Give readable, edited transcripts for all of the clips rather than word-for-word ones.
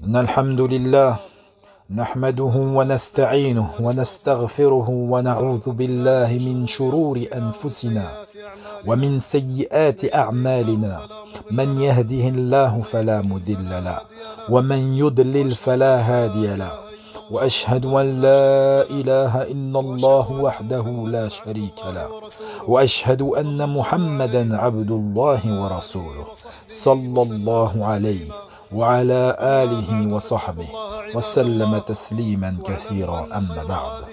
إن الحمد لله نحمده ونستعينه ونستغفره ونعوذ بالله من شرور أنفسنا ومن سيئات أعمالنا من يهده الله فلا مضل له ومن يضلل فلا هادي له وأشهد أن لا إله إلا الله وحده لا شريك له وأشهد أن محمدا عبد الله ورسوله صلى الله عليه وعلى آله وصحبه وسلم تسليما كثيرا أما بعد.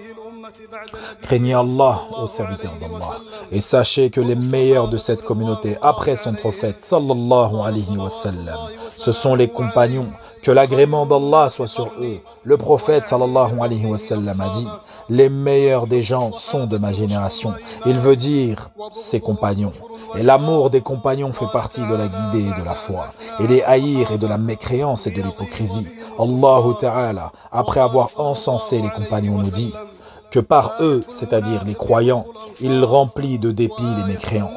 Craignez Allah, ô serviteurs d'Allah, et sachez que les meilleurs de cette communauté après son prophète sallallahu alayhi wa sallam, ce sont les compagnons, que l'agrément d'Allah soit sur eux. Le prophète sallallahu alayhi wa sallam a dit: les meilleurs des gens sont de ma génération. Il veut dire ses compagnons. Et l'amour des compagnons fait partie de la guidée et de la foi. Et les haïr et de la mécréance et de l'hypocrisie. Allahu Ta'ala, après avoir encensé les compagnons, nous dit que par eux, c'est-à-dire les croyants, il remplit de dépit les mécréants.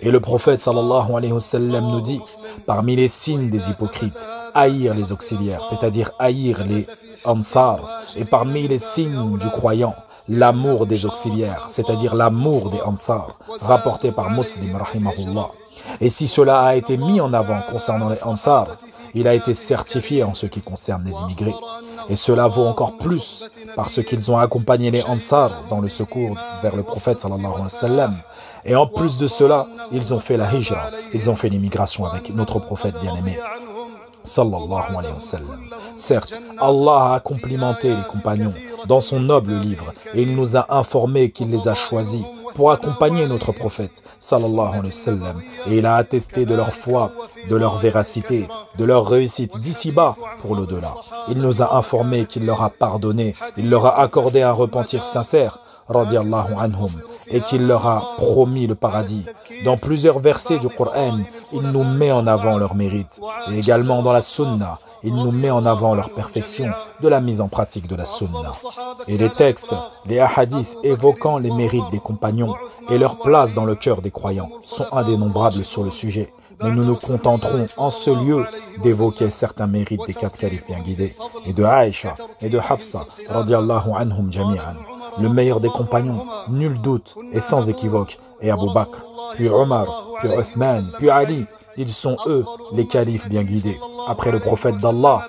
Et le prophète sallallahu alayhi wa sallam nous dit, parmi les signes des hypocrites, haïr les auxiliaires, c'est-à-dire haïr les ansar. Et parmi les signes du croyant, l'amour des auxiliaires, c'est-à-dire l'amour des ansar, rapporté par Muslim rahimahullah. Et si cela a été mis en avant concernant les ansar, il a été certifié en ce qui concerne les immigrés. Et cela vaut encore plus parce qu'ils ont accompagné les ansar dans le secours vers le prophète sallallahu alayhi wa sallam. Et en plus de cela, ils ont fait la hijra, ils ont fait l'immigration avec notre prophète bien-aimé sallallahu alayhi wa sallam. Certes, Allah a complimenté les compagnons dans son noble livre et il nous a informé qu'il les a choisis pour accompagner notre prophète sallallahu alayhi wa sallam, et il a attesté de leur foi, de leur véracité, de leur réussite d'ici-bas pour l'au-delà. Il nous a informé qu'il leur a pardonné, il leur a accordé un repentir sincère radiyallahu anhum, et qu'il leur a promis le paradis. Dans plusieurs versets du Coran, il nous met en avant leur mérite. Et également dans la Sunna, il nous met en avant leur perfection de la mise en pratique de la Sunna. Et les textes, les hadiths évoquant les mérites des compagnons et leur place dans le cœur des croyants sont indénombrables sur le sujet. Mais nous nous contenterons en ce lieu d'évoquer certains mérites des 4 califes bien guidés, et de Aïcha et de Hafsa, radiyallahu anhum jami'an. Le meilleur des compagnons, nul doute et sans équivoque, est Abu Bakr, puis Omar, puis Uthman, puis Ali. Ils sont eux, les califes bien guidés. Après le prophète d'Allah,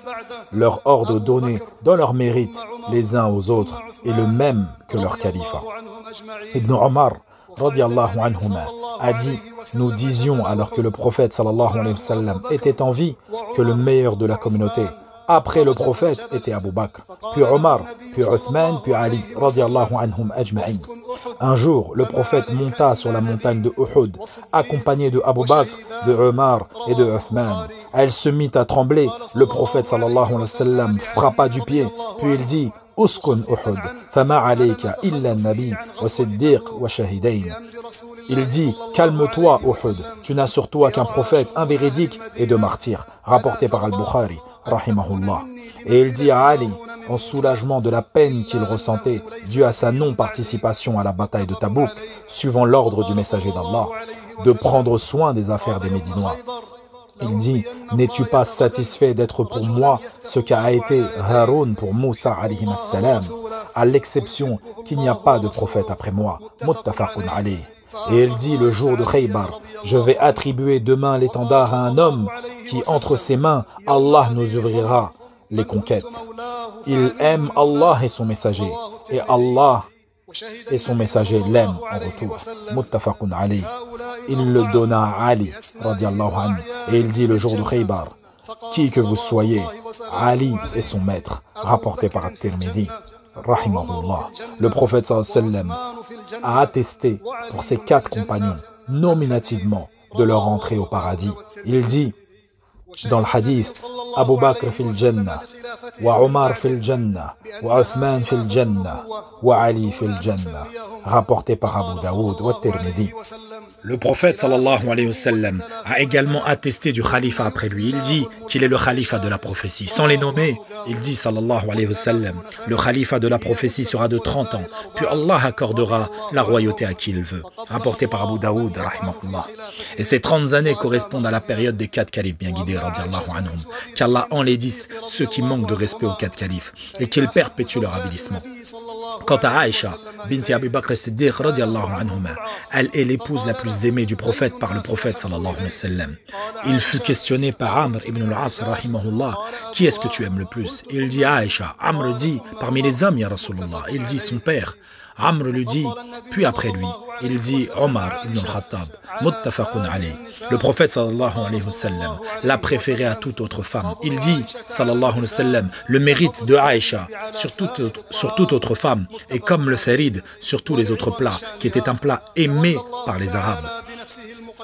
leur ordre donné dans leur mérite les uns aux autres est le même que leur califat. Ibn Omar radiyallahu anhuma a dit: nous disions alors que le prophète sallallahu alayhi wa sallam était en vie que le meilleur de la communauté après le prophète était Abu Bakr, puis Omar, puis Uthman, puis Ali radiyallahu anhum ajma'in. Un jour, le prophète monta sur la montagne de Uhud, accompagné de Abu Bakr, de Omar et de Uthman. Elle se mit à trembler. Le prophète sallallahu alayhi wa sallam frappa du pied, puis il dit: Uskun Uhud, fama alayka illa nabi wa siddiq wa shahidain. Il dit: calme-toi Uhud, tu n'as sur toi qu'un prophète, un véridique et 2 martyrs, rapporté par Al-Bukhari rahimahullah. Et il dit à Ali, en soulagement de la peine qu'il ressentait due à sa non-participation à la bataille de Tabouk, suivant l'ordre du messager d'Allah, de prendre soin des affaires des Médinois. Il dit: n'es-tu pas satisfait d'être pour moi ce qu'a été Haroun pour Moussa alayhi salam, à l'exception qu'il n'y a pas de prophète après moi, muttafaqun alayh. Et il dit le jour de Khaybar: je vais attribuer demain l'étendard à un homme qui, entre ses mains, Allah nous ouvrira les conquêtes. Il aime Allah et son messager, et Allah et son messager l'aiment en retour. Muttafaqun alayh. Il le donna à Ali, radiyallahu anhu, et il dit le jour de Khaybar: qui que vous soyez, Ali est son maître, rapporté par At-Tirmidhi. Rahimahullah. Le prophète sallallahu alayhi wa sallam a attesté pour ses 4 compagnons nominativement de leur entrée au paradis. Il dit dans le hadith: Abu Bakr fil Jannah, wa Omar fil Jannah, wa Uthman fil Jannah, wa Ali fil Jannah, rapporté par Abu Daoud wa Tirmidhi. Le prophète sallallahu alayhi wa sallam a également attesté du khalifa après lui. Il dit qu'il est le khalifa de la prophétie. Sans les nommer, il dit sallallahu alayhi wa sallam, le khalifa de la prophétie sera de 30 ans, puis Allah accordera la royauté à qui il veut. Rapporté par Abu Daoud, rahimahullah. Et ces 30 années correspondent à la période des 4 califes bien guidés, radiallahu anhum. Qu'Allah enlaidisse ceux qui manquent de respect aux 4 califes et qu'il perpétue leur avilissement. Quant à Aïcha, binti Abi Bakr as-Siddiq, radiallahu anhuma, elle est l'épouse la plus aimée du prophète par le prophète sallallahu alayhi wa sallam. Il fut questionné par Amr ibn al-As, rahimahullah, qui est-ce que tu aimes le plus? Il dit Aïcha. Amr dit, parmi les hommes, ya Rasulullah. Il dit son père. Amr lui dit, puis après lui, il dit Omar ibn al-Khattab, muttafaqun alayh. Le prophète sallallahu alayhi wa sallam l'a préféré à toute autre femme. Il dit, sallallahu alayhi wa sallam, le mérite de Aïcha sur toute autre femme est comme le farid sur tous les autres plats, qui était un plat aimé par les Arabes.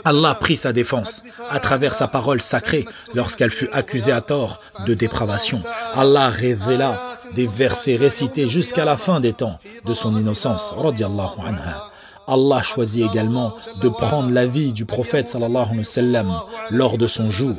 Allah prit sa défense à travers sa parole sacrée lorsqu'elle fut accusée à tort de dépravation. Allah révéla des versets récités jusqu'à la fin des temps de son innocence, radiyallahu anha. Allah choisit également de prendre la vie du prophète sallallahu alayhi wa sallam lors de son jour.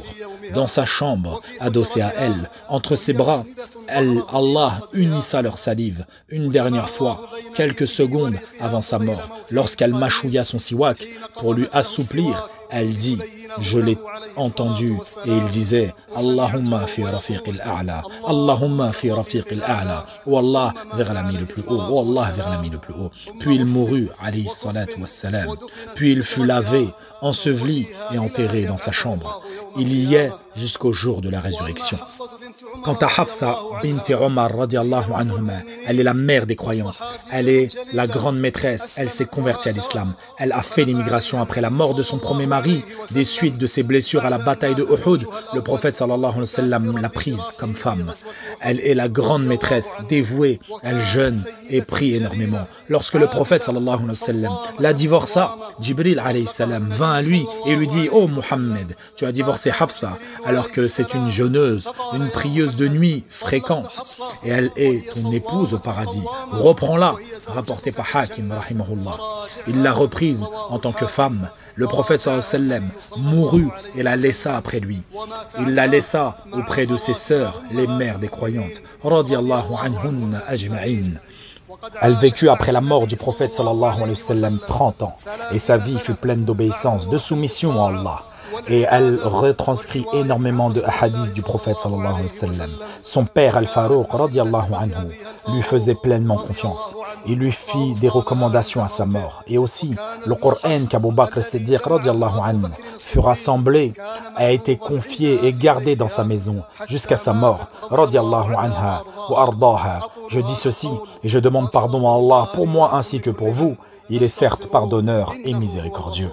Dans sa chambre, adossée à elle, entre ses bras, Allah unissa leur salive une dernière fois, quelques secondes avant sa mort. Lorsqu'elle mâchouilla son siwak pour lui assouplir, elle dit, je l'ai entendu, et il disait, Allahumma fi rafiq al-a'la, Allahumma fi rafiq al-a'la, ou Allah vers l'ami le plus haut, ou Allah vers l'ami le plus haut. Puis il mourut, alayhi salatu wassalam. Puis il fut lavé, enseveli et enterré dans sa chambre. Il y est jusqu'au jour de la résurrection. Quant à Hafsa binti Omar radiallahu anhuma, elle est la mère des croyantes, elle est la grande maîtresse, elle s'est convertie à l'islam, elle a fait l'immigration après la mort de son premier mari, des suites de ses blessures à la bataille de Uhud, le prophète sallallahu alayhi wa sallam l'a prise comme femme. Elle est la grande maîtresse, dévouée, elle jeûne et prie énormément. Lorsque le prophète sallallahu alayhi wa sallam la divorça, Jibril alayhi salam vint à lui et lui dit, oh Muhammad, tu as divorcé Hafsa, alors que c'est une jeûneuse, une prieuse de nuit fréquente, et elle est ton épouse au paradis. Reprends-la, rapporté par Hakim, rahimahullah. Il l'a reprise en tant que femme. Le prophète sallallahu alayhi wa sallam mourut et la laissa après lui. Il la laissa auprès de ses sœurs, les mères des croyantes. Radiyallahu anhunna ajma'in. Elle vécut après la mort du prophète sallallahu alayhi wa sallam 30 ans, et sa vie fut pleine d'obéissance, de soumission à Allah. Et elle retranscrit énormément de hadiths du prophète sallallahu alayhi wa sallam. Son père Al-Farouq radiallahu anhu lui faisait pleinement confiance. Il lui fit des recommandations à sa mort. Et aussi, le Coran qu'Abu Bakr as-Siddiq radiallahu anhu fut rassemblé, a été confié et gardé dans sa maison jusqu'à sa mort. Radiallahu anha wa ardaha. Je dis ceci et je demande pardon à Allah pour moi ainsi que pour vous. Il est certes pardonneur et miséricordieux.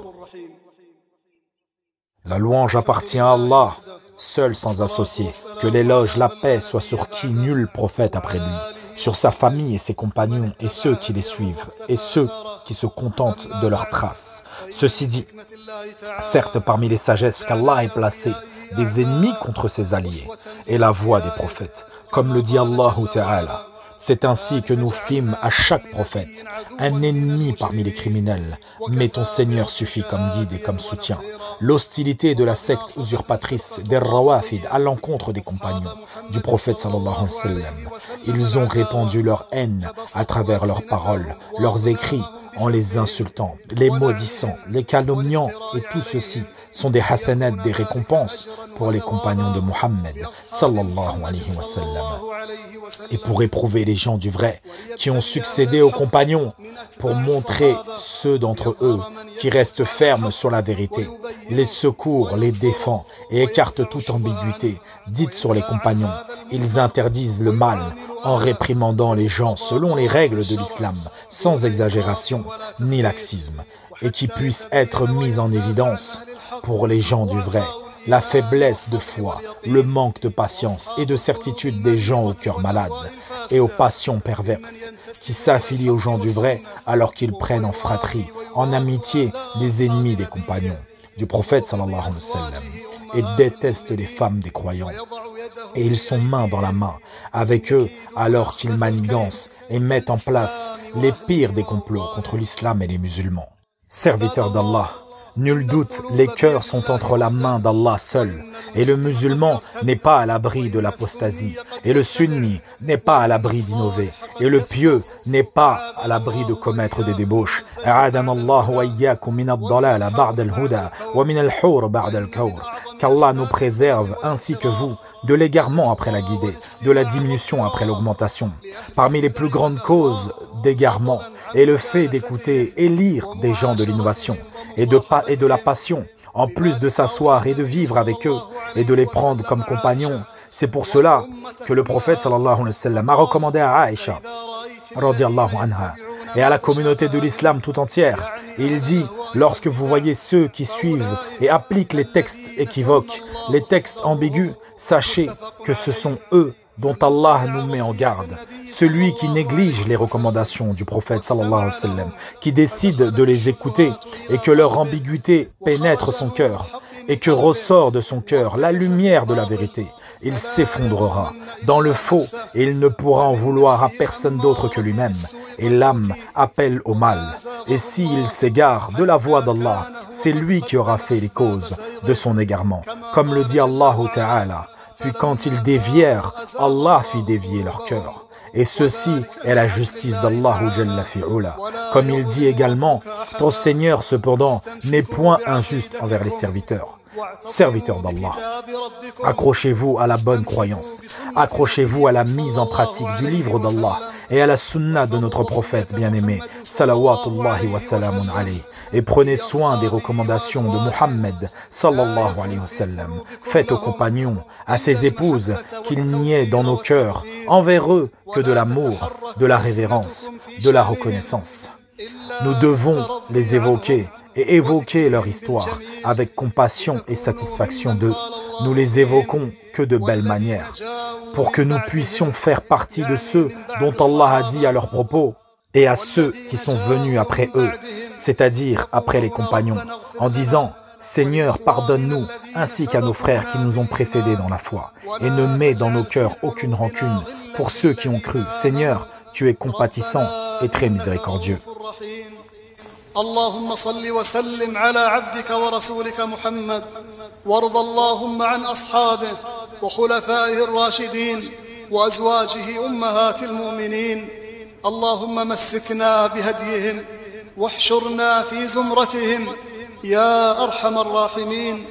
La louange appartient à Allah, seul sans associé. Que l'éloge, la paix soit sur qui nul prophète après lui, sur sa famille et ses compagnons et ceux qui les suivent, et ceux qui se contentent de leurs traces. Ceci dit, certes parmi les sagesses qu'Allah ait placées, des ennemis contre ses alliés, et la voix des prophètes, comme le dit Allah Ta'ala. C'est ainsi que nous fîmes à chaque prophète un ennemi parmi les criminels, mais ton Seigneur suffit comme guide et comme soutien. L'hostilité de la secte usurpatrice des Rawafid à l'encontre des compagnons du prophète sallallahu alayhi wa sallam. Ils ont répandu leur haine à travers leurs paroles, leurs écrits, en les insultant, les maudissant, les calomniant, et tout ceci sont des hasanats, des récompenses pour les compagnons de Muhammad sallallahu alayhi wa sallam. Et pour éprouver les gens du vrai qui ont succédé aux compagnons, pour montrer ceux d'entre eux qui restent fermes sur la vérité, les secours, les défend et écartent toute ambiguïté dite sur les compagnons. Ils interdisent le mal en réprimandant les gens selon les règles de l'islam, sans exagération ni laxisme, et qui puissent être mis en évidence pour les gens du vrai. La faiblesse de foi, le manque de patience et de certitude des gens au cœur malade et aux passions perverses qui s'affilient aux gens du vrai alors qu'ils prennent en fratrie, en amitié, les ennemis des compagnons du prophète sallallahu alayhi wa sallam et détestent les femmes des croyants. Et ils sont main dans la main avec eux alors qu'ils manigancent et mettent en place les pires des complots contre l'islam et les musulmans. Serviteurs d'Allah, nul doute, les cœurs sont entre la main d'Allah seul, et le musulman n'est pas à l'abri de l'apostasie, et le sunni n'est pas à l'abri d'innover, et le pieux n'est pas à l'abri de commettre des débauches. Qu'Allah nous préserve ainsi que vous de l'égarement après la guidée, de la diminution après l'augmentation. Parmi les plus grandes causes d'égarement est le fait d'écouter et lire des gens de l'innovation et de la passion, en plus de s'asseoir et de vivre avec eux et de les prendre comme compagnons. C'est pour cela que le prophète sallallahu alayhi wa sallam a recommandé à Aïcha radiyallahu anha et à la communauté de l'islam tout entière. Il dit, lorsque vous voyez ceux qui suivent et appliquent les textes équivoques, les textes ambigus, sachez que ce sont eux dont Allah nous met en garde. Celui qui néglige les recommandations du prophète sallallahu alayhi wa sallam, qui décide de les écouter et que leur ambiguïté pénètre son cœur et que ressort de son cœur la lumière de la vérité, il s'effondrera dans le faux et il ne pourra en vouloir à personne d'autre que lui-même. Et l'âme appelle au mal. Et s'il s'égare de la voie d'Allah, c'est lui qui aura fait les causes de son égarement. Comme le dit Allah Ta'ala, puis quand ils dévièrent, Allah fit dévier leur cœur. Et ceci est la justice d'Allah Jalla fi'ula. Comme il dit également, ton Seigneur cependant n'est point injuste envers les serviteurs. Serviteurs d'Allah, accrochez-vous à la bonne croyance, accrochez-vous à la mise en pratique du livre d'Allah et à la sunna de notre prophète bien-aimé, salawatullahi wa salamun alayhi, et prenez soin des recommandations de Muhammad sallallahu alayhi wa sallam. Faites aux compagnons, à ses épouses, qu'il n'y ait dans nos cœurs envers eux que de l'amour, de la révérence, de la reconnaissance. Nous devons les évoquer et évoquer leur histoire avec compassion et satisfaction d'eux. Nous les évoquons que de belles manières, pour que nous puissions faire partie de ceux dont Allah a dit à leur propos et à ceux qui sont venus après eux, c'est-à-dire après les compagnons, en disant « Seigneur, pardonne-nous, ainsi qu'à nos frères qui nous ont précédés dans la foi, et ne mets dans nos cœurs aucune rancune pour ceux qui ont cru. Seigneur, tu es compatissant et très miséricordieux. » اللهم صل وسلم على عبدك ورسولك محمد وارض اللهم عن أصحابه وخلفائه الراشدين وأزواجه أمهات المؤمنين. اللهم مسكنا بهديهم واحشرنا في زمرتهم يا أرحم الراحمين.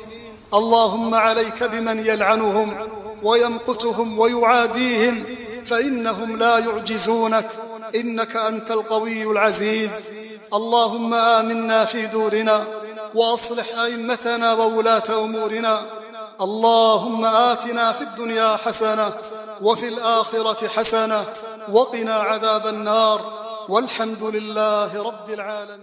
اللهم عليك بمن يلعنهم ويمقتهم ويعاديهم فإنهم لا يعجزونك إنك أنت القوي العزيز. اللهم آمنا في دورنا وأصلح أئمتنا وولاة أمورنا. اللهم آتنا في الدنيا حسنة وفي الآخرة حسنة وقنا عذاب النار والحمد لله رب العالمين.